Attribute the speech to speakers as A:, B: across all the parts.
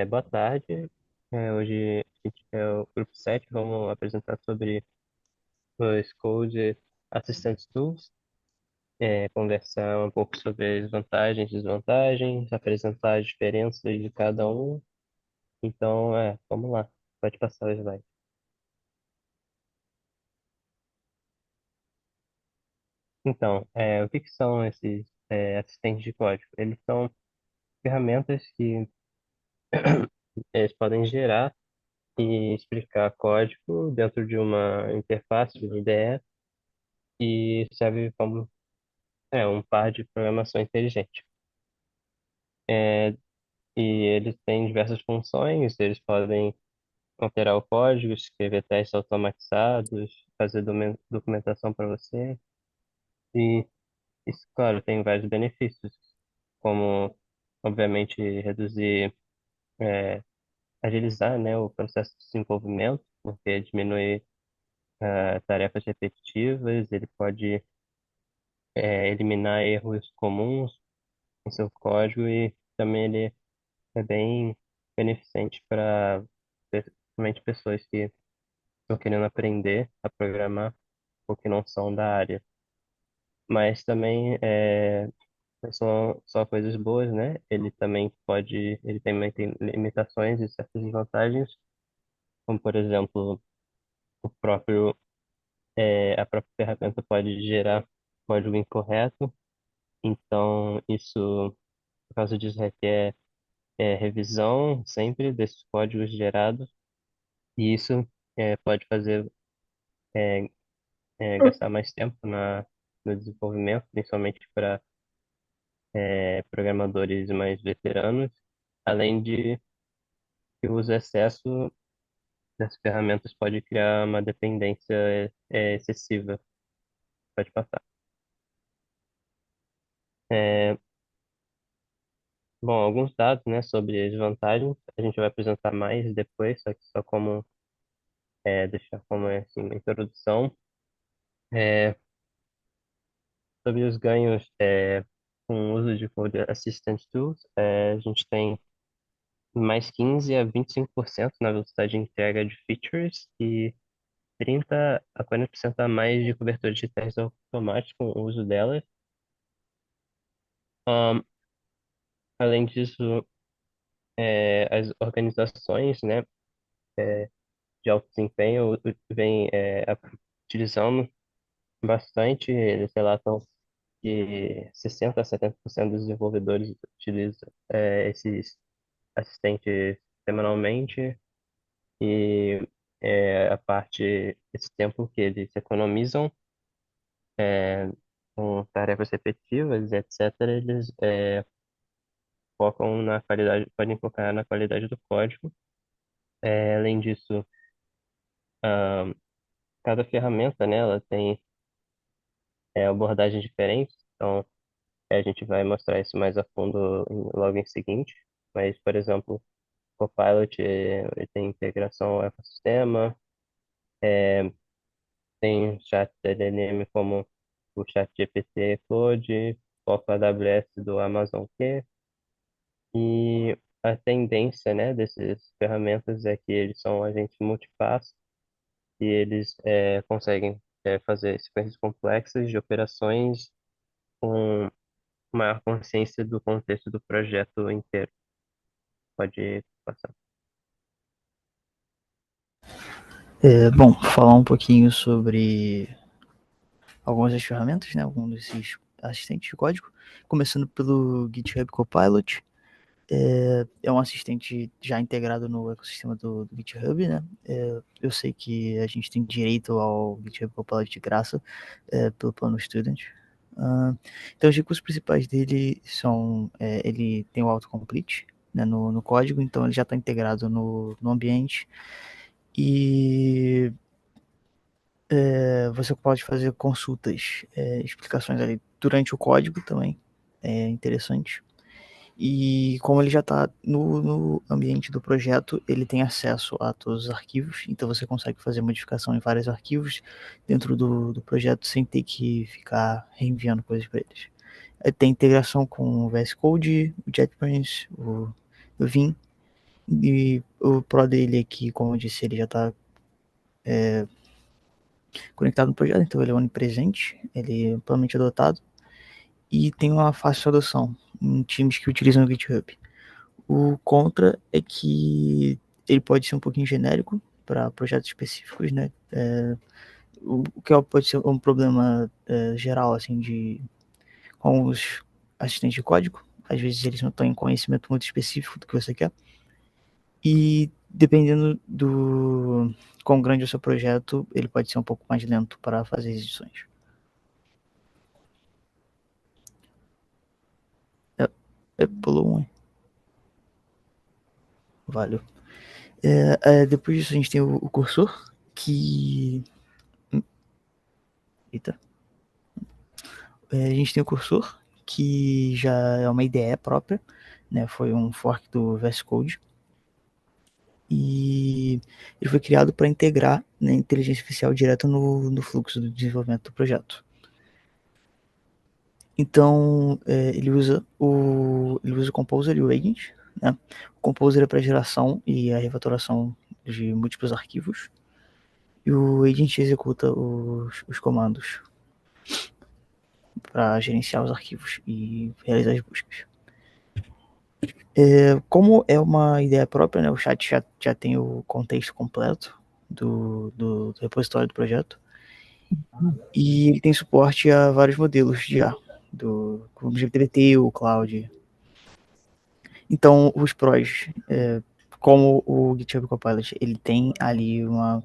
A: Boa tarde. Hoje a gente é o grupo 7. Vamos apresentar sobre os Code Assistant Tools, conversar um pouco sobre as vantagens e desvantagens, apresentar as diferenças de cada um. Então, vamos lá. Pode passar o slide. Então, o que que são esses assistentes de código? Eles são ferramentas que eles podem gerar e explicar código dentro de uma interface, de uma IDE, e serve como um par de programação inteligente. É, e eles têm diversas funções, eles podem alterar o código, escrever testes automatizados, fazer documentação para você. E isso, claro, tem vários benefícios, como, obviamente, reduzir, agilizar, né, o processo de desenvolvimento, porque diminui tarefas repetitivas, ele pode eliminar erros comuns em seu código e também ele é bem beneficente para principalmente pessoas que estão querendo aprender a programar ou que não são da área. Mas também não são só coisas boas, né? Ele também tem limitações e certas desvantagens, como por exemplo, o próprio, a própria ferramenta pode gerar código incorreto, então isso, por causa disso, requer revisão sempre desses códigos gerados. E isso pode fazer gastar mais tempo no desenvolvimento, principalmente para programadores mais veteranos, além de que o uso excesso das ferramentas pode criar uma dependência excessiva. Pode passar. É, bom, alguns dados, né, sobre as vantagens, a gente vai apresentar mais depois, só que só como deixar como assim, uma introdução. É, sobre os ganhos com o uso de Code Assistant Tools, a gente tem mais 15 a 25% na velocidade de entrega de features e 30 a 40% a mais de cobertura de testes automáticos com o uso delas. Ahn, Além disso, as organizações, né, de alto desempenho vêm utilizando bastante. Eles relatam que 60 a 70% dos desenvolvedores utilizam esses assistentes semanalmente. E esse tempo que eles economizam com tarefas repetitivas, etc., eles focam na qualidade, podem focar na qualidade do código. Além disso, cada ferramenta, né, ela tem abordagens diferentes, então a gente vai mostrar isso mais a fundo logo em seguinte. Mas, por exemplo, o Copilot ele tem integração ao ecossistema, tem chat LLM como o chat GPT Claude, o AWS do Amazon Q, e a tendência, né, dessas ferramentas é que eles são agentes multipasso e eles conseguem fazer sequências complexas de operações com maior consciência do contexto do projeto inteiro. Pode passar.
B: Bom, falar um pouquinho sobre algumas das ferramentas, né? Alguns desses assistentes de código, começando pelo GitHub Copilot. É um assistente já integrado no ecossistema do GitHub, né? Eu sei que a gente tem direito ao GitHub Copilot de graça pelo plano Student. Então, os recursos principais dele são, ele tem o autocomplete, né, no código, então ele já está integrado no ambiente e você pode fazer consultas, explicações ali durante o código também, é interessante. E como ele já está no ambiente do projeto, ele tem acesso a todos os arquivos, então você consegue fazer modificação em vários arquivos dentro do projeto sem ter que ficar reenviando coisas para eles. Tem integração com o VS Code, o JetBrains, o Vim, E o Pro dele é que, como eu disse, ele já está conectado no projeto, então ele é onipresente, ele é amplamente adotado e tem uma fácil adoção em times que utilizam o GitHub. O contra é que ele pode ser um pouquinho genérico para projetos específicos, né? O que pode ser um problema geral, assim, com os assistentes de código. Às vezes eles não têm conhecimento muito específico do que você quer. E dependendo do quão grande é o seu projeto, ele pode ser um pouco mais lento para fazer as edições. Pulou um. Valeu. Depois disso a gente tem o cursor, que... Eita. A gente tem o cursor, que já é uma IDE própria, né? Foi um fork do VS Code. E ele foi criado para integrar, né, inteligência artificial direto no fluxo do desenvolvimento do projeto. Então, ele usa o Composer e o Agent, né? O Composer é para geração e a refatoração de múltiplos arquivos, e o Agent executa os comandos para gerenciar os arquivos e realizar as buscas. Como é uma ideia própria, né, o chat já tem o contexto completo do repositório do projeto, e ele tem suporte a vários modelos de IA, como o GPT, o Cloud. Então, os prós, como o GitHub Copilot, ele tem ali uma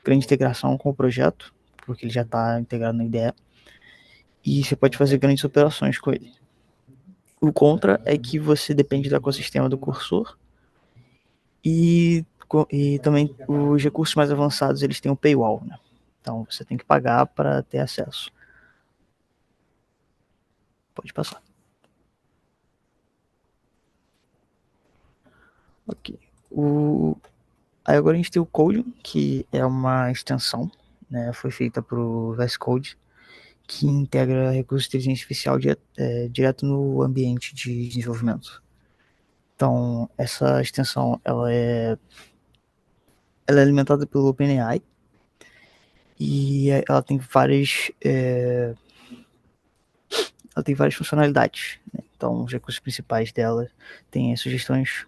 B: grande integração com o projeto, porque ele já está integrado na IDE, e você pode fazer grandes operações com ele. O contra é que você depende do ecossistema do cursor, e também os recursos mais avançados eles têm um paywall, né? Então você tem que pagar para ter acesso. Pode passar. Ok. Aí agora a gente tem o Code, que é uma extensão, né? Foi feita para o VS Code, que integra recursos de inteligência artificial direto no ambiente de desenvolvimento. Então, essa extensão ela é alimentada pelo OpenAI e ela tem várias funcionalidades, né? Então, os recursos principais dela têm as sugestões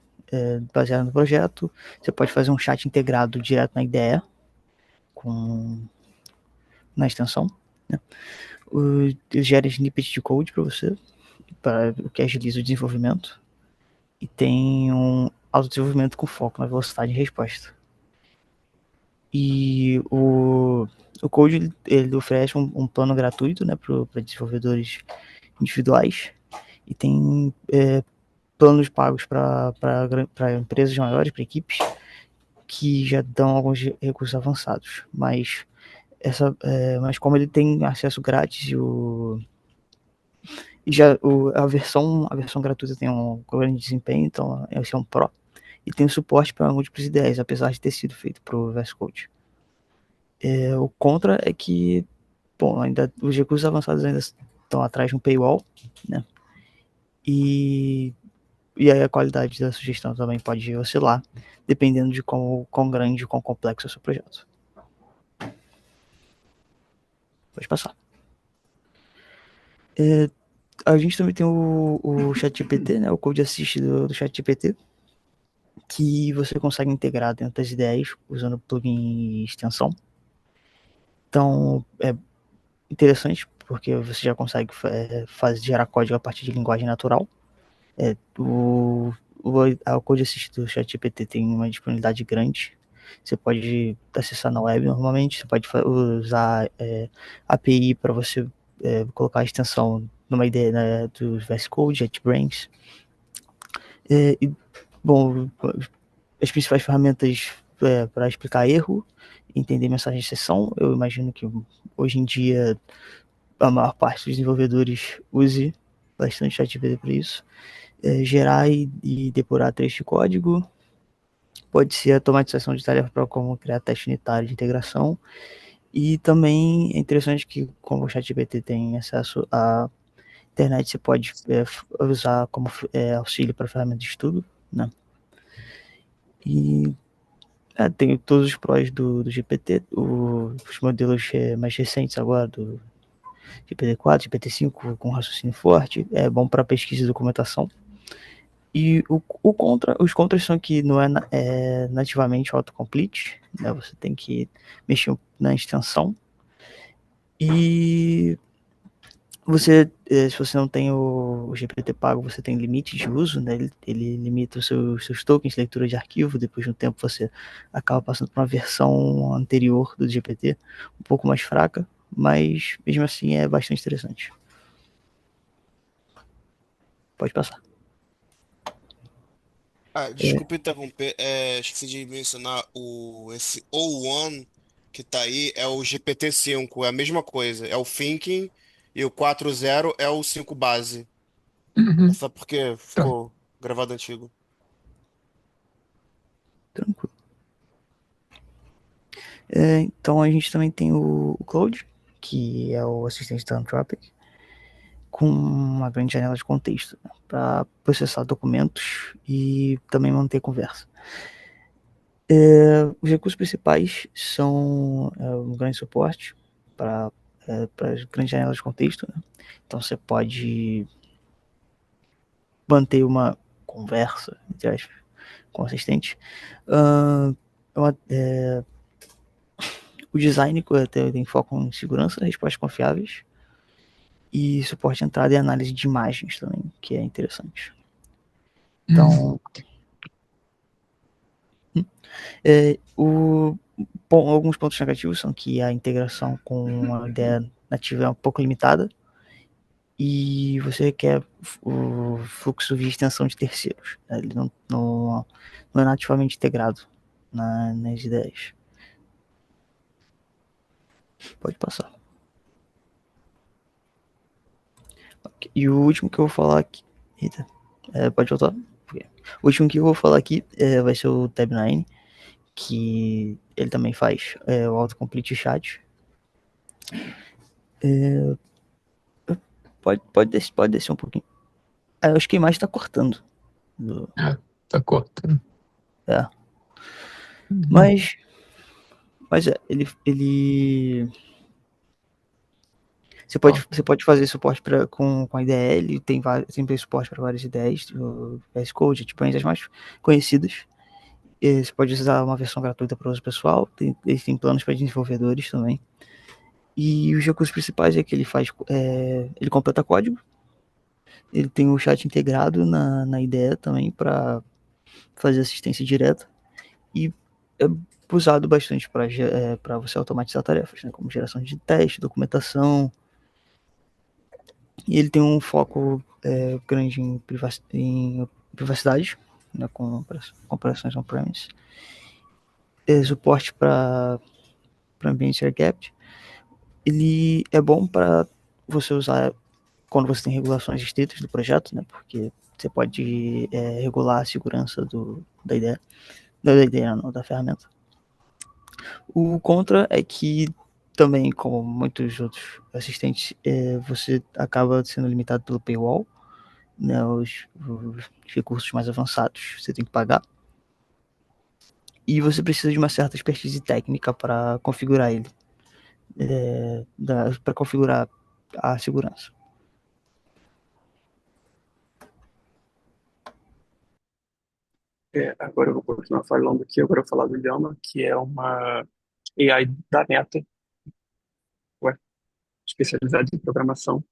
B: baseadas no projeto. Você pode fazer um chat integrado direto na IDE, na extensão, né? Ele gera snippets de code para você, para o que agiliza o desenvolvimento. E tem um autodesenvolvimento com foco na velocidade de resposta. E o Code ele oferece um plano gratuito, né, para desenvolvedores individuais, e tem planos pagos para empresas maiores, para equipes, que já dão alguns recursos avançados. Mas como ele tem acesso grátis a versão gratuita tem um grande desempenho, então esse é um Pro. E tem suporte para múltiplas ideias, apesar de ter sido feito para o VS Code. O contra é que, bom, ainda os recursos avançados ainda estão atrás de um paywall, né? E aí a qualidade da sugestão também pode oscilar, dependendo de quão grande, quão complexo é o seu projeto. Pode passar. A gente também tem o ChatGPT, né? O Code Assist do ChatGPT, que você consegue integrar dentro das ideias usando plugin e extensão. Então, é interessante, porque você já consegue gerar código a partir de linguagem natural. O Code Assist do ChatGPT tem uma disponibilidade grande. Você pode acessar na web normalmente, você pode usar API para você colocar a extensão numa ideia, né, do VS Code, JetBrains. Bom, as principais ferramentas para explicar erro, entender mensagem de sessão, eu imagino que hoje em dia a maior parte dos desenvolvedores use bastante ChatGPT para isso. Gerar e depurar trecho de código, pode ser automatização de tarefas para como criar teste unitário de integração, e também é interessante que, como o ChatGPT tem acesso à internet, você pode usar como auxílio para ferramenta de estudo, né? E tem todos os prós do GPT, os modelos mais recentes agora, do GPT-4, GPT-5, com raciocínio forte, é bom para pesquisa e documentação. E os contras são que não é nativamente autocomplete, né? Você tem que mexer na extensão. E se você não tem o GPT pago, você tem limite de uso, né? Ele limita os seus tokens, leitura de arquivo. Depois de um tempo, você acaba passando para uma versão anterior do GPT, um pouco mais fraca, mas mesmo assim é bastante interessante. Pode passar.
C: Ah,
B: É,
C: desculpa interromper, esqueci de mencionar esse O1 que tá aí, é o GPT-5, é a mesma coisa, é o Thinking, e o 4.0 é o 5 base. É
D: Uhum.
C: só porque
D: Tá.
C: ficou gravado antigo.
B: tranquilo. Então a gente também tem o Claude, que é o assistente da Anthropic, com uma grande janela de contexto, né, para processar documentos e também manter conversa. Os recursos principais são um grande suporte para as grandes janelas de contexto. Né? Então você pode manter uma conversa, entre aspas, consistente. Uh, o design tem foco em segurança, respostas confiáveis e suporte de entrada e análise de imagens também, que é interessante.
D: Uhum.
B: Então, alguns pontos negativos são que a integração com a ideia nativa é um pouco limitada e você quer o fluxo via extensão de terceiros. Né? Ele não é nativamente integrado nas ideias. Pode passar. Okay. E o último que eu vou falar aqui. Eita, pode voltar? Okay. O último que eu vou falar aqui vai ser o Tab9, que ele também faz o autocomplete chat. É, pode descer um pouquinho. Eu acho que a imagem está cortando.
D: Ah, tá cortando.
B: É.
D: Uhum.
B: Mas, ele
D: Ó,
B: você pode fazer suporte com a IDL, tem suporte para várias ideias, o VS Code, tipo, as mais conhecidas. E você pode usar uma versão gratuita para uso pessoal, eles têm planos para desenvolvedores também. E os recursos principais é que ele completa código, ele tem o chat integrado na IDE também para fazer assistência direta e é usado bastante para você automatizar tarefas, né, como geração de teste, documentação. E ele tem um foco grande em privacidade, né, com operações on-premise, suporte para ambiente air-gapped. Ele é bom para você usar quando você tem regulações estritas do projeto, né, porque você pode regular a segurança da ideia, não, da ferramenta. O contra é que também, como muitos outros assistentes, você acaba sendo limitado pelo paywall, né, os recursos mais avançados você tem que pagar, e você precisa de uma certa expertise técnica para configurar ele, para configurar a segurança.
E: Agora eu vou continuar falando aqui, agora eu vou falar do Llama, que é uma AI da Meta, ué, especializada em programação.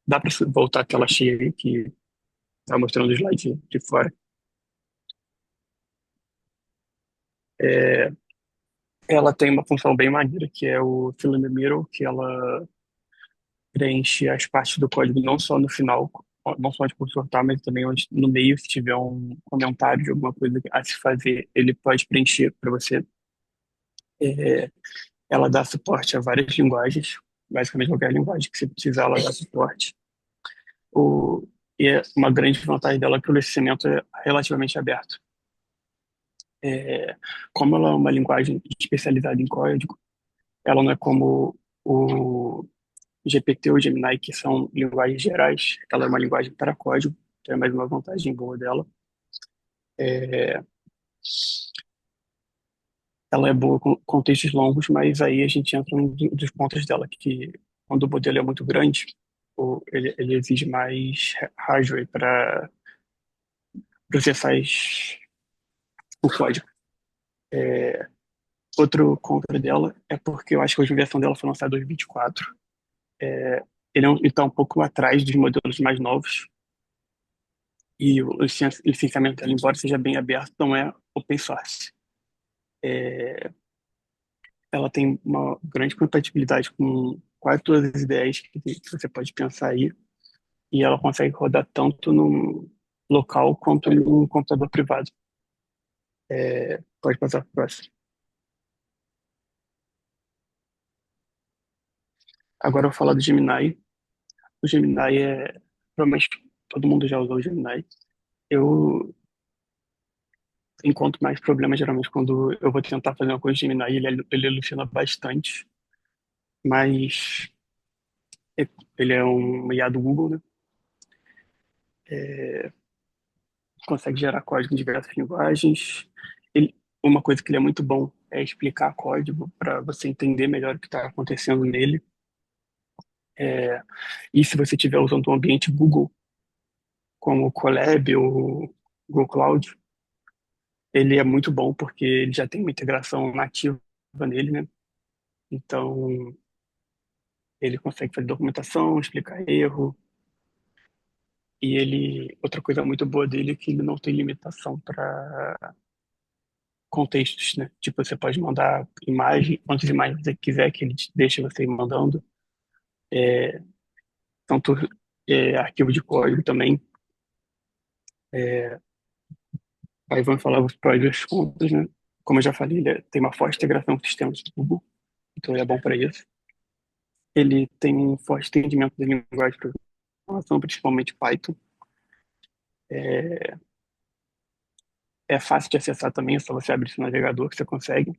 E: Dá para voltar aquela cheia aí que tá mostrando o slide de fora. É, ela tem uma função bem maneira, que é o fill in the middle, que ela preenche as partes do código não só no final, não só onde for sortar, mas também onde, no meio, se tiver um comentário de alguma coisa a se fazer, ele pode preencher para você. É, ela dá suporte a várias linguagens, basicamente qualquer linguagem que você precisar, ela dá suporte. O, e é uma grande vantagem dela é que o licenciamento é relativamente aberto. É, como ela é uma linguagem especializada em código, ela não é como o GPT ou o Gemini, que são linguagens gerais. Ela é uma linguagem para código, então é mais uma vantagem boa dela. É, ela é boa com textos longos, mas aí a gente entra num dos pontos dela, que quando o modelo é muito grande, ele exige mais hardware para processar o código. Outro contra dela é porque eu acho que a última versão dela foi lançada em 2024. Ele está um pouco atrás dos modelos mais novos. E o licenciamento dela, embora seja bem aberto, não é open source. Ela tem uma grande compatibilidade com quase todas as ideias que você pode pensar aí. E ela consegue rodar tanto no local quanto num computador privado. Pode passar para o próximo. Agora eu vou falar do Gemini. O Gemini provavelmente todo mundo já usou o Gemini. Eu encontro mais problemas geralmente quando eu vou tentar fazer uma coisa de Gemini. Ele alucina bastante, mas é- ele é um IA do Google, né? Consegue gerar código em diversas linguagens. Uma coisa que ele é muito bom é explicar código para você entender melhor o que está acontecendo nele. E se você estiver usando um ambiente Google, como o Colab ou Google Cloud, ele é muito bom porque ele já tem uma integração nativa nele, né? Então, ele consegue fazer documentação, explicar erro. E outra coisa muito boa dele é que ele não tem limitação para contextos, né? Tipo, você pode mandar imagem, quantas imagens você quiser que ele deixe você ir mandando. Tanto arquivo de código também. Aí vamos falar os prós e os contras, né? Como eu já falei, tem uma forte integração com sistemas do Google, então ele é bom para isso. Ele tem um forte entendimento da linguagem de programação, principalmente Python. É fácil de acessar também, é só você abrir seu navegador que você consegue.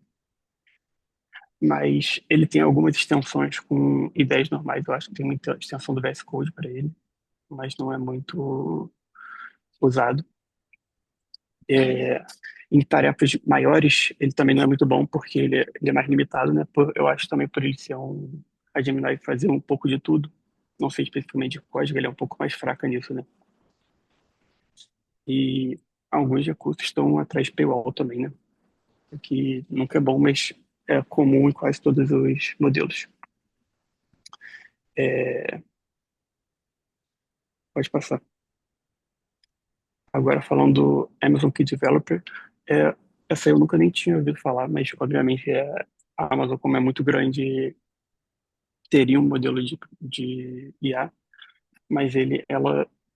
E: Mas ele tem algumas extensões com ideias normais. Eu acho que tem muita extensão do VS Code para ele, mas não é muito usado. É, em tarefas maiores, ele também não é muito bom porque ele é mais limitado, né? Eu acho também por ele ser a Gemini fazer um pouco de tudo. Não sei especificamente de código, ele é um pouco mais fraca nisso, né? E alguns recursos estão atrás de paywall também, né? O que nunca é bom, mas é comum em quase todos os modelos. É, pode passar. Agora falando do Amazon Key Developer, é, essa eu nunca nem tinha ouvido falar, mas obviamente a Amazon, como é muito grande, teria um modelo de IA, mas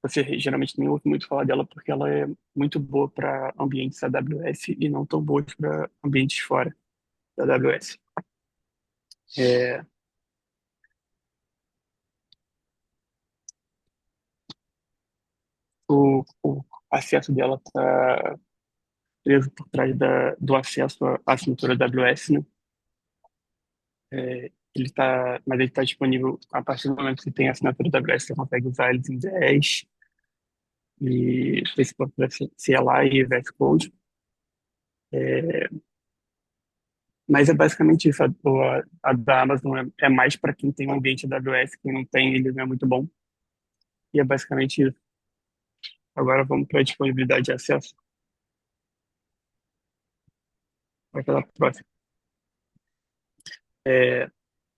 E: você geralmente nem ouve muito falar dela porque ela é muito boa para ambientes AWS e não tão boa para ambientes fora da AWS. É, o acesso dela está preso por trás do acesso à assinatura da AWS, né? Mas ele está disponível a partir do momento que tem a assinatura da AWS, você consegue usar eles em 10 e Facebook CLI e VS Code. Mas é basicamente isso. A da Amazon é mais para quem tem um ambiente AWS, quem não tem, ele não é muito bom. E é basicamente isso. Agora vamos para a disponibilidade de acesso. Vai pela próxima. É,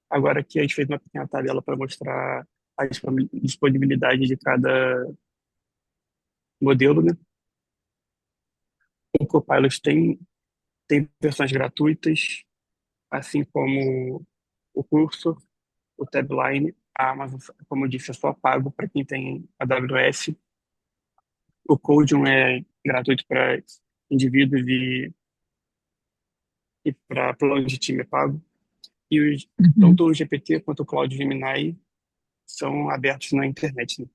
E: agora aqui a gente fez uma pequena tabela para mostrar a disponibilidade de cada modelo, né? O Copilot tem versões gratuitas, assim como o curso, o Tabline. A Amazon, como eu disse, é só pago para quem tem AWS. O Codium é gratuito para indivíduos e para planos de time é pago. E
D: Uhum.
E: tanto o GPT quanto o Claude Gemini são abertos na internet, né?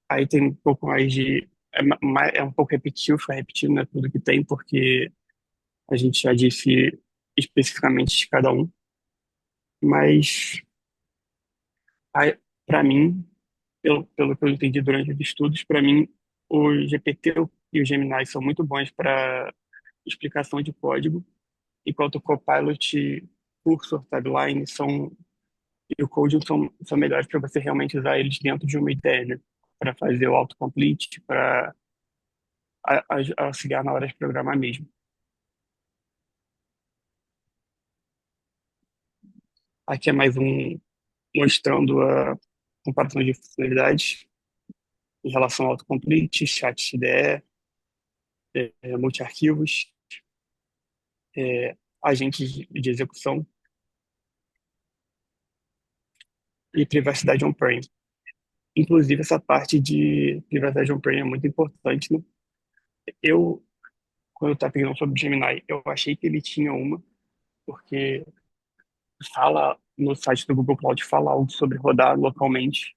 E: Aí tem um pouco mais de. É um pouco repetitivo, ficar repetindo, né, tudo que tem, porque a gente já disse especificamente de cada um. Mas, para mim, pelo que eu entendi durante os estudos, para mim, o GPT e o Gemini são muito bons para explicação de código, enquanto o Copilot, Cursor, Timeline e o Code são melhores para você realmente usar eles dentro de uma ideia, né? Para fazer o autocomplete, para auxiliar na hora de programar mesmo. Aqui é mais um mostrando a comparação de funcionalidades em relação ao autocomplete, chat IDE, multi-arquivos, agentes de execução e privacidade on-prem. Inclusive, essa parte de privacidade on-prem é muito importante, né? Eu, quando eu estava pesquisando sobre o Gemini, eu achei que ele tinha uma, porque fala no site do Google Cloud, fala algo sobre rodar localmente,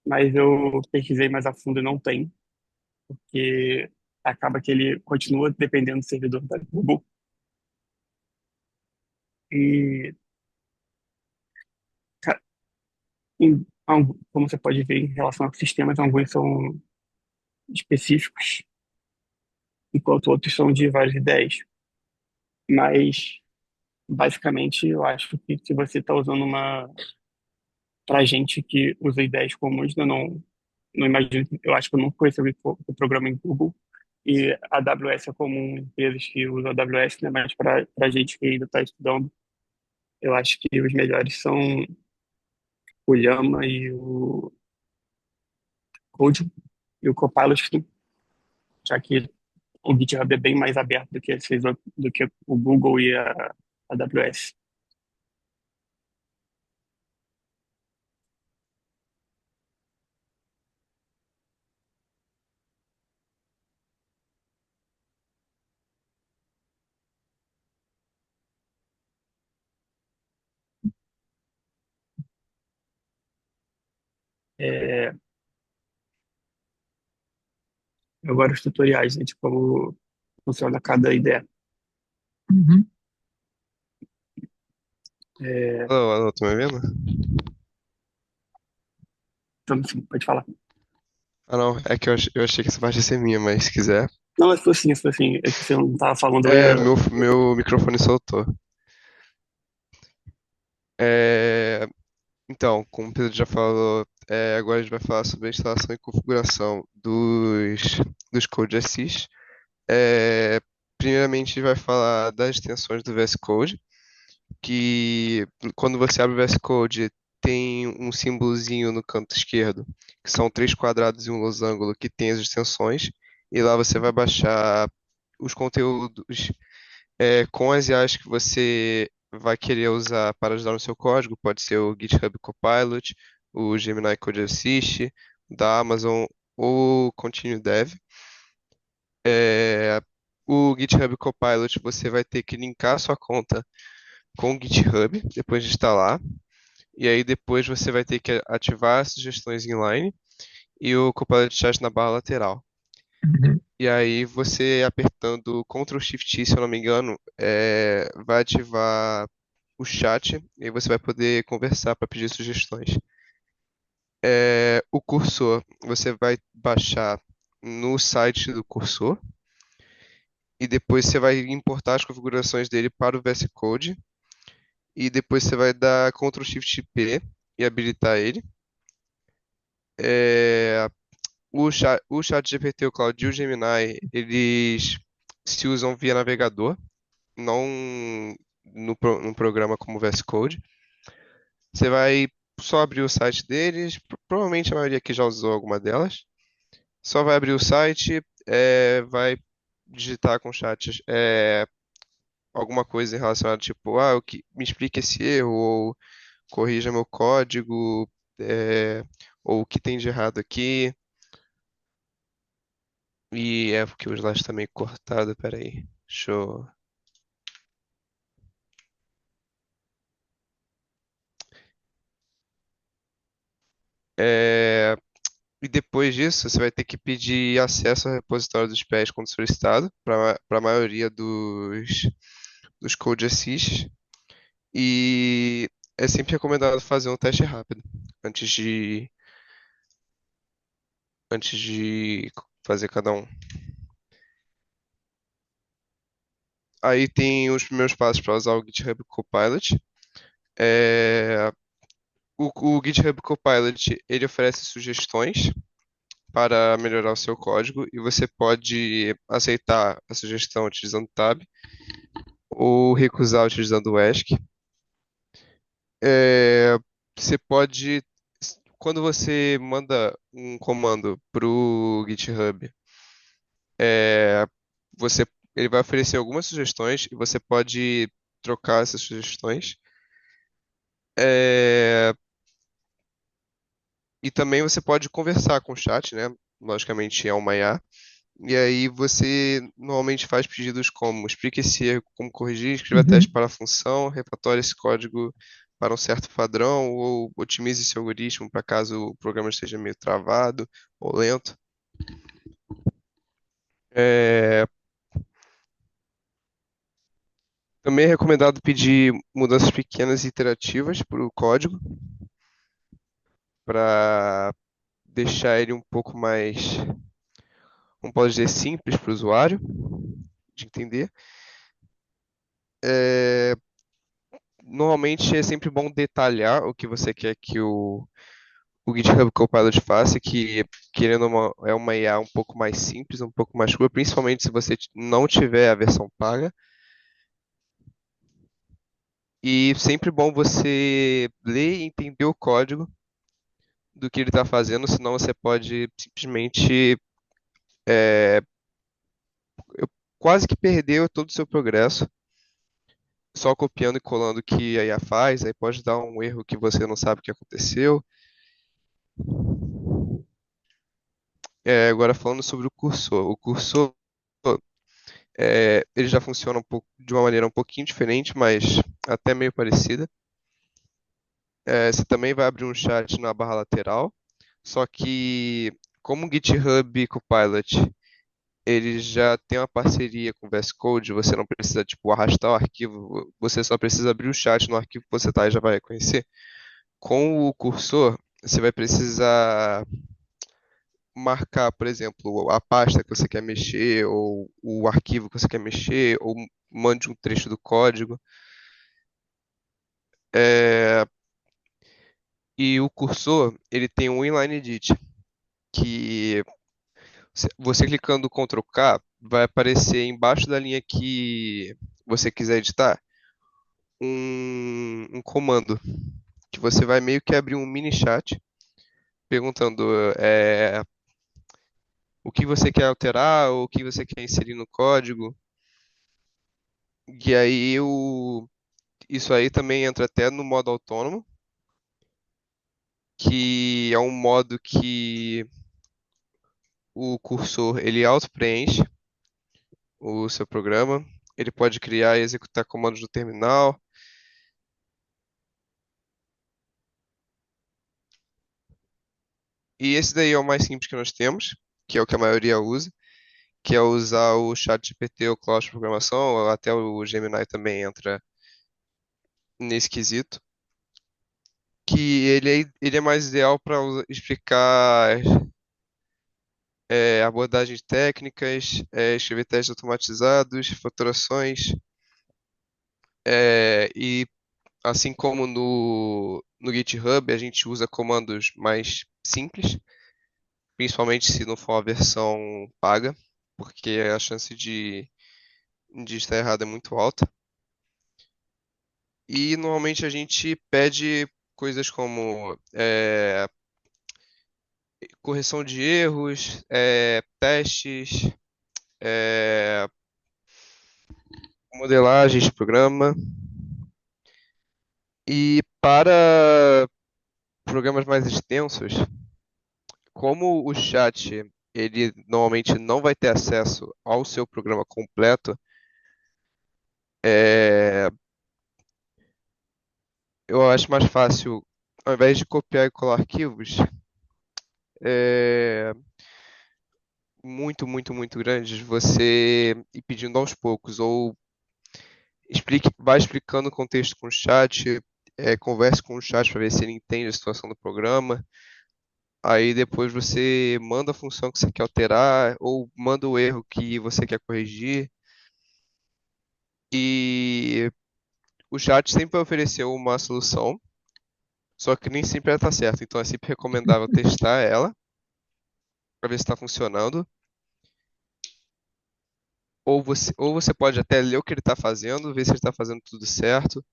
E: mas eu pesquisei mais a fundo e não tem, porque acaba que ele continua dependendo do servidor da Google. E, ca- como você pode ver em relação a sistemas, alguns são específicos, enquanto outros são de várias ideias. Mas, basicamente, eu acho que se você está usando uma. Para gente que usa ideias comuns, eu não imagino. Eu acho que eu nunca conheci o programa em Google. E a AWS é comum, empresas que usam a AWS, né? Mas para gente que ainda está estudando, eu acho que os melhores são o Llama e o Code e o Copilot, já que o GitHub é bem mais aberto do que o Google e a AWS. É, agora os tutoriais, né, de como funciona cada ideia.
D: Uhum.
E: É,
F: Alô, alô, tá me vendo?
E: então, assim, pode falar.
F: Ah, não, é que eu achei que essa parte ia ser minha, mas se quiser.
E: Não, mas foi assim, foi assim. É que você não estava falando, eu
F: É,
E: ia.
F: meu microfone soltou. É, então, como o Pedro já falou, agora a gente vai falar sobre a instalação e configuração dos Code Assist. É, primeiramente, a gente vai falar das extensões do VS Code, que quando você abre o VS Code, tem um símbolozinho no canto esquerdo, que são três quadrados e um losango que tem as extensões, e lá você vai baixar os conteúdos com as IAs que você vai querer usar para ajudar no seu código. Pode ser o GitHub Copilot, o Gemini Code Assist, da Amazon ou o Continue Dev. É, o GitHub Copilot você vai ter que linkar sua conta com o GitHub depois de instalar. E aí depois você vai ter que ativar as sugestões inline e o Copilot Chat na barra lateral.
D: Uhum.
F: E aí você apertando Ctrl Shift I, se eu não me engano, vai ativar o chat e aí você vai poder conversar para pedir sugestões. O cursor você vai baixar no site do cursor e depois você vai importar as configurações dele para o VS Code e depois você vai dar Ctrl Shift P e habilitar ele. É, o chat GPT, o Claude e o Gemini, eles se usam via navegador, não no programa como o VS Code. Você vai só abrir o site deles, provavelmente a maioria aqui já usou alguma delas. Só vai abrir o site, vai digitar com o chat alguma coisa relacionada, tipo, me explique esse erro, ou corrija meu código, ou o que tem de errado aqui. E é porque o slide tá meio cortado, peraí. Deixa eu. É, E depois disso, você vai ter que pedir acesso ao repositório dos pés quando solicitado, para a maioria dos code assist. E é sempre recomendado fazer um teste rápido antes antes de fazer cada um. Aí tem os primeiros passos para usar o GitHub Copilot. É, o GitHub Copilot ele oferece sugestões para melhorar o seu código e você pode aceitar a sugestão utilizando o Tab ou recusar utilizando o ESC. É, você pode, quando você manda um comando para o GitHub, é, você, ele vai oferecer algumas sugestões e você pode trocar essas sugestões. É, e também você pode conversar com o chat, né? Logicamente é uma IA. E aí você normalmente faz pedidos como explique esse erro, como corrigir, escreva teste para a função, refatora esse código para um certo padrão, ou otimize esse algoritmo para caso o programa esteja meio travado ou lento. É, também é recomendado pedir mudanças pequenas e iterativas para o código, para deixar ele um pouco mais, como pode dizer, simples para o usuário de entender. É, normalmente é sempre bom detalhar o que você quer que o GitHub Copilot faça, que querendo é uma IA um pouco mais simples, um pouco mais crua, principalmente se você não tiver a versão paga. E sempre bom você ler e entender o código do que ele está fazendo, senão você pode simplesmente quase que perder todo o seu progresso só copiando e colando o que a IA faz, aí pode dar um erro que você não sabe o que aconteceu. Agora falando sobre o cursor. O cursor, ele já funciona um pouco, de uma maneira um pouquinho diferente, mas até meio parecida. Você também vai abrir um chat na barra lateral, só que como o GitHub Copilot ele já tem uma parceria com o VS Code, você não precisa tipo arrastar o arquivo, você só precisa abrir o chat no arquivo que você está e já vai reconhecer. Com o cursor, você vai precisar marcar, por exemplo, a pasta que você quer mexer, ou o arquivo que você quer mexer, ou mande um trecho do código. É, e o cursor, ele tem um inline edit, que você clicando Ctrl K, vai aparecer embaixo da linha que você quiser editar, um comando, que você vai meio que abrir um mini chat, perguntando o que você quer alterar, ou o que você quer inserir no código. E aí isso aí também entra até no modo autônomo, que é um modo que o cursor ele auto-preenche o seu programa. Ele pode criar e executar comandos no terminal. E esse daí é o mais simples que nós temos, que é o que a maioria usa, que é usar o ChatGPT ou Claude de Programação, ou até o Gemini também entra nesse quesito. Que ele é mais ideal para explicar abordagens técnicas, escrever testes automatizados, faturações, e assim como no GitHub, a gente usa comandos mais simples, principalmente se não for a versão paga, porque a chance de estar errado é muito alta. E normalmente a gente pede coisas como correção de erros, testes, é, modelagens de programa. E para programas mais extensos, como o chat ele normalmente não vai ter acesso ao seu programa completo, é, eu acho mais fácil, ao invés de copiar e colar arquivos é, muito grandes, você ir pedindo aos poucos, ou vai explicando o contexto com o chat, converse com o chat para ver se ele entende a situação do programa. Aí depois você manda a função que você quer alterar ou manda o erro que você quer corrigir. E o chat sempre ofereceu uma solução, só que nem sempre ela está certa. Então é sempre recomendável testar ela para ver se está funcionando. Ou você pode até ler o que ele está fazendo, ver se ele está fazendo tudo certo.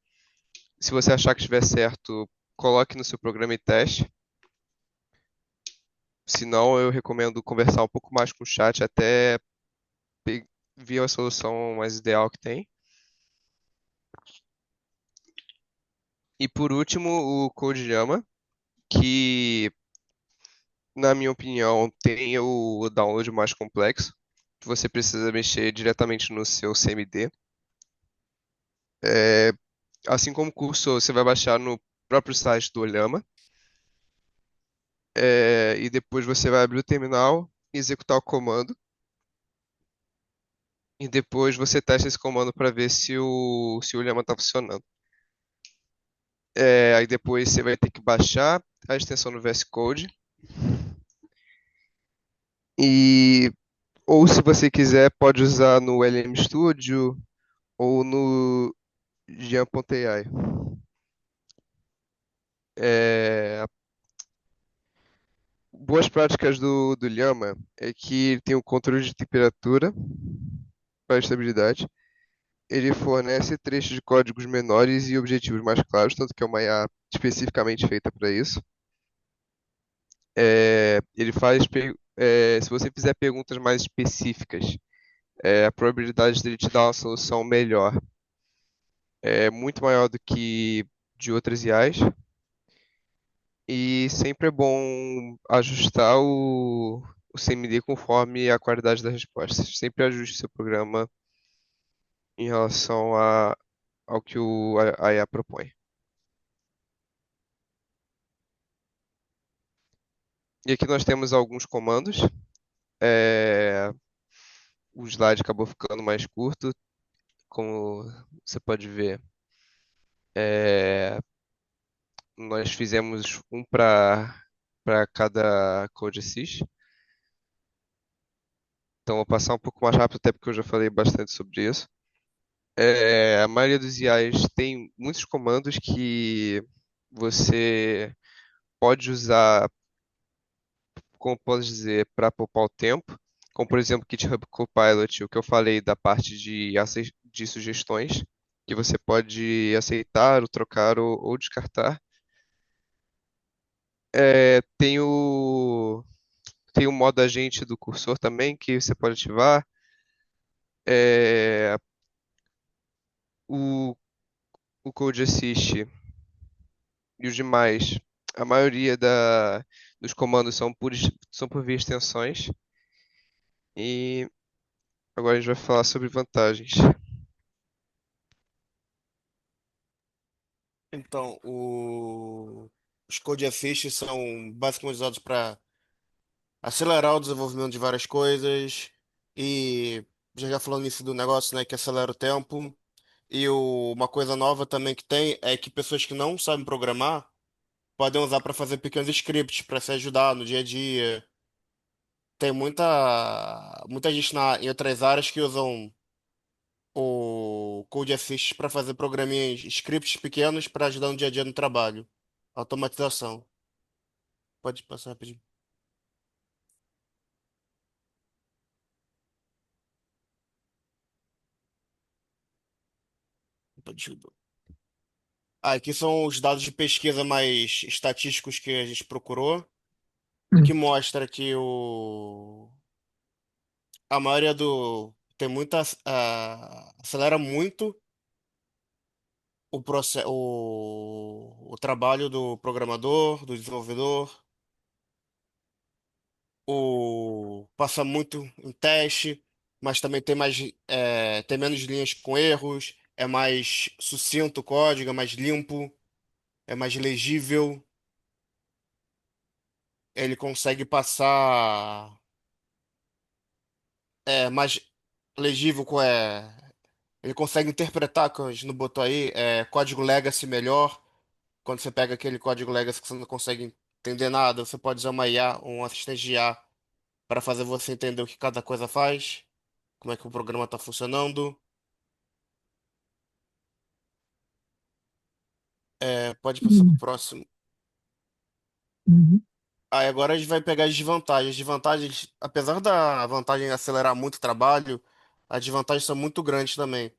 F: Se você achar que estiver certo, coloque no seu programa e teste. Se não, eu recomendo conversar um pouco mais com o chat até ver a solução mais ideal que tem. E por último, o CodeJama, que na minha opinião tem o download mais complexo, que você precisa mexer diretamente no seu CMD. É, assim como o curso, você vai baixar no próprio site do Olhama. E depois você vai abrir o terminal, executar o comando, e depois você testa esse comando para ver se o Llama está funcionando. Aí depois você vai ter que baixar a extensão no VS Code. E, ou se você quiser, pode usar no LM Studio ou no Jean.ai. É, boas práticas do Llama é que ele tem o controle de temperatura para estabilidade. Ele fornece trechos de códigos menores e objetivos mais claros, tanto que é uma IA especificamente feita para isso. Ele faz, se você fizer perguntas mais específicas, a probabilidade dele te dar uma solução melhor é muito maior do que de outras IAs. E sempre é bom ajustar o CMD conforme a qualidade das respostas. Sempre ajuste seu programa em relação ao que a IA propõe. E aqui nós temos alguns comandos. É, o slide acabou ficando mais curto, como você pode ver. É, nós fizemos um para cada code assist. Então vou passar um pouco mais rápido, até porque eu já falei bastante sobre isso. A maioria dos IAs tem muitos comandos que você pode usar, como posso dizer, para poupar o tempo. Como, por exemplo, GitHub Copilot, o que eu falei da parte de sugestões, que você pode aceitar, ou trocar ou descartar. Tem o modo agente do cursor também, que você pode ativar. É, o, o Code Assist e os demais, a maioria dos comandos são por via extensões. E agora a gente vai falar sobre vantagens.
C: Então, os Code Assist são basicamente usados para acelerar o desenvolvimento de várias coisas e já falando nisso do negócio, né, que acelera o tempo. E uma coisa nova também que tem é que pessoas que não sabem programar podem usar para fazer pequenos scripts para se ajudar no dia a dia. Tem muita gente em outras áreas que usam o Code Assist para fazer programinhas, scripts pequenos para ajudar no dia a dia no trabalho. Automatização. Pode passar rapidinho. Pode. Aqui são os dados de pesquisa mais estatísticos que a gente procurou, que mostra que a maioria tem acelera muito o trabalho do programador, do desenvolvedor, passa muito em teste, mas também tem menos linhas com erros, é mais sucinto o código, é mais limpo, é mais legível, ele consegue passar mais legível ele consegue interpretar, que a gente não botou aí, código legacy melhor, quando você pega aquele código legacy que você não consegue entender nada, você pode usar uma IA, um assistente de IA, para fazer você entender o que cada coisa faz, como é que o programa está funcionando. Pode passar para o
D: uhum,
C: próximo.
D: uhum,
C: Aí agora a gente vai pegar as desvantagens. As desvantagens, apesar da vantagem acelerar muito o trabalho, as desvantagens são muito grandes também.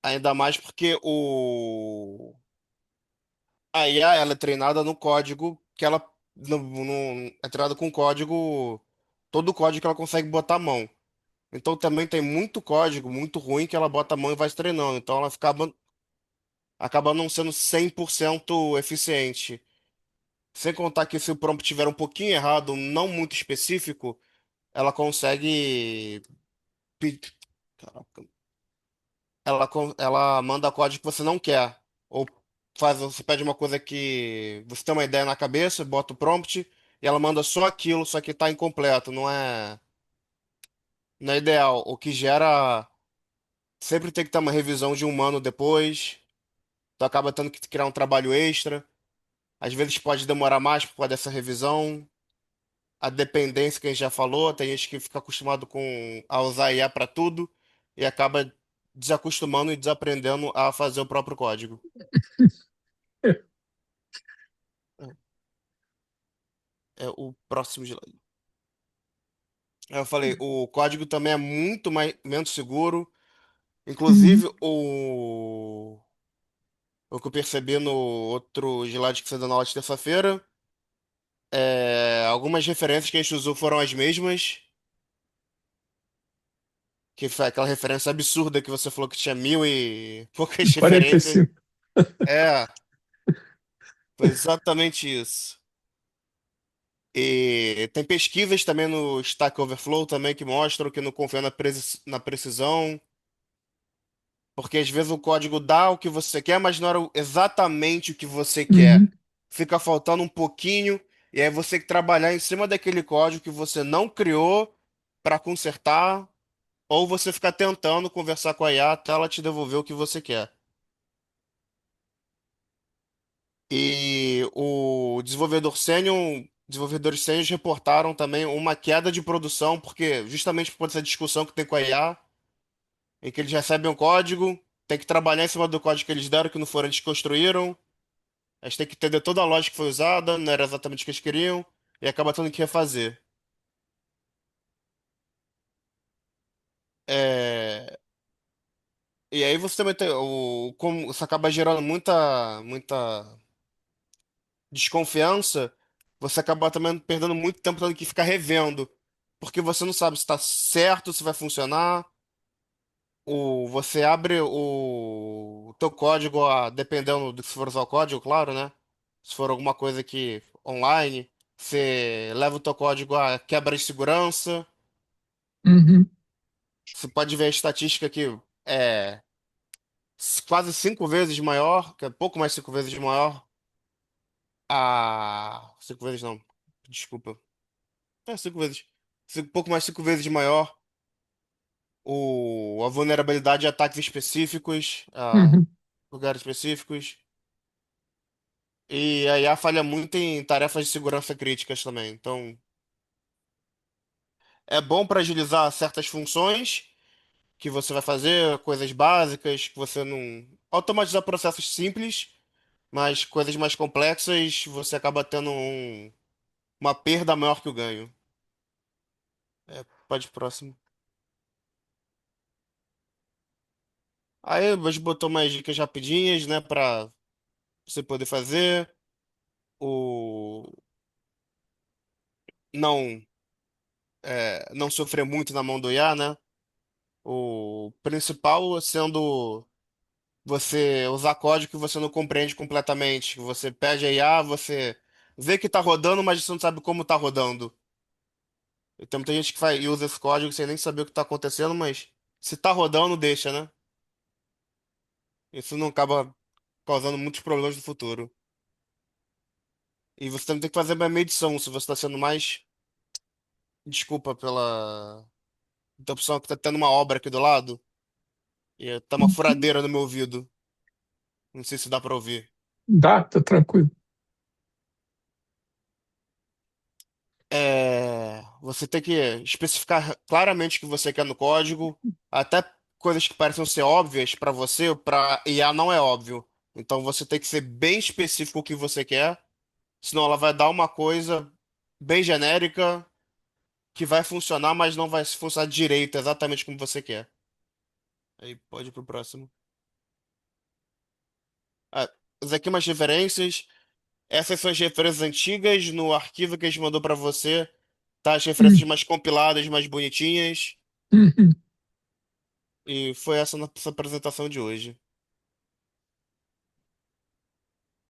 C: Ainda mais porque a IA ela é treinada no código que ela é treinada com código, todo o código que ela consegue botar a mão. Então também tem muito código muito ruim que ela bota a mão e vai treinando. Então ela acaba não sendo 100% eficiente. Sem contar que se o prompt tiver um pouquinho errado, não muito específico, ela consegue. pe- Caraca. Ela manda código que você não quer. Ou você pede uma coisa que você tem uma ideia na cabeça, bota o prompt, e ela manda só aquilo, só que tá incompleto, não é ideal. O que gera. Sempre tem que ter uma revisão de um humano depois. Tu acaba tendo que criar um trabalho extra. Às vezes pode demorar mais por causa dessa revisão. A dependência que a gente já falou, tem gente que fica acostumado a usar IA para tudo e acaba desacostumando e desaprendendo a fazer o próprio código. É o próximo slide. Eu falei, o código também é muito menos seguro.
D: uhum.
C: Inclusive, o que eu percebi no outro slide que você deu na aula de terça-feira, algumas referências que a gente usou foram as mesmas. Que foi aquela referência absurda que você falou que tinha mil e poucas referências.
D: 45.
C: É, foi exatamente isso. E tem pesquisas também no Stack Overflow também que mostram que não confia na precisão, porque às vezes o código dá o que você quer, mas não era exatamente o que você quer.
D: Uhum.
C: Fica faltando um pouquinho, e aí você tem que trabalhar em cima daquele código que você não criou para consertar, ou você ficar tentando conversar com a IA até ela te devolver o que você quer. E o desenvolvedores sêniores reportaram também uma queda de produção, porque justamente por essa discussão que tem com a IA, em que eles recebem um código, tem que trabalhar em cima do código que eles deram, que não foram eles que construíram, eles têm que entender toda a lógica que foi usada, não era exatamente o que eles queriam, e acaba tendo que refazer. É, E aí você também tem como isso acaba gerando muita desconfiança, você acaba também perdendo muito tempo tendo que ficar revendo, porque você não sabe se está certo, se vai funcionar. Você abre o teu código, dependendo do que for usar o código, claro, né? Se for alguma coisa que online, você leva o teu código a quebra de segurança.
D: Uhum.
C: Você pode ver a estatística que é quase 5 vezes maior, que é pouco mais 5 vezes maior. 5 vezes não, desculpa. 5 vezes. Pouco mais 5 vezes maior a vulnerabilidade a ataques específicos, a
D: Uhum.
C: lugares específicos. E a IA falha muito em tarefas de segurança críticas também. Então, é bom para agilizar certas funções que você vai fazer, coisas básicas, que você não. Automatizar processos simples, mas coisas mais complexas você acaba tendo uma perda maior que o ganho. Pode ir pro próximo. Aí a gente botou mais dicas rapidinhas, né, para você poder fazer. O não não sofrer muito na mão do IA, né? O principal sendo você usar código que você não compreende completamente. Você pede a IA, você vê que tá rodando, mas você não sabe como tá rodando. Então muita gente que faz, e usa esse código sem nem saber o que tá acontecendo, mas se tá rodando, deixa, né? Isso não acaba causando muitos problemas no futuro. E você também tem que fazer uma medição se você está sendo mais. Desculpa pela interrupção, que tá tendo uma obra aqui do lado. E tá uma
D: Uhum.
C: furadeira no meu ouvido. Não sei se dá pra ouvir.
D: Dá, tá tranquilo.
C: Você tem que especificar claramente o que você quer no código, até coisas que parecem ser óbvias para você, para IA não é óbvio. Então você tem que ser bem específico o que você quer, senão ela vai dar uma coisa bem genérica que vai funcionar, mas não vai funcionar direito, exatamente como você quer. Aí pode ir pro próximo. Ah, essas aqui umas referências. Essas são as referências antigas no arquivo que a gente mandou para você. Tá? As referências
D: Uhum.
C: mais compiladas, mais bonitinhas.
D: Uhum.
C: E foi essa a nossa apresentação de hoje.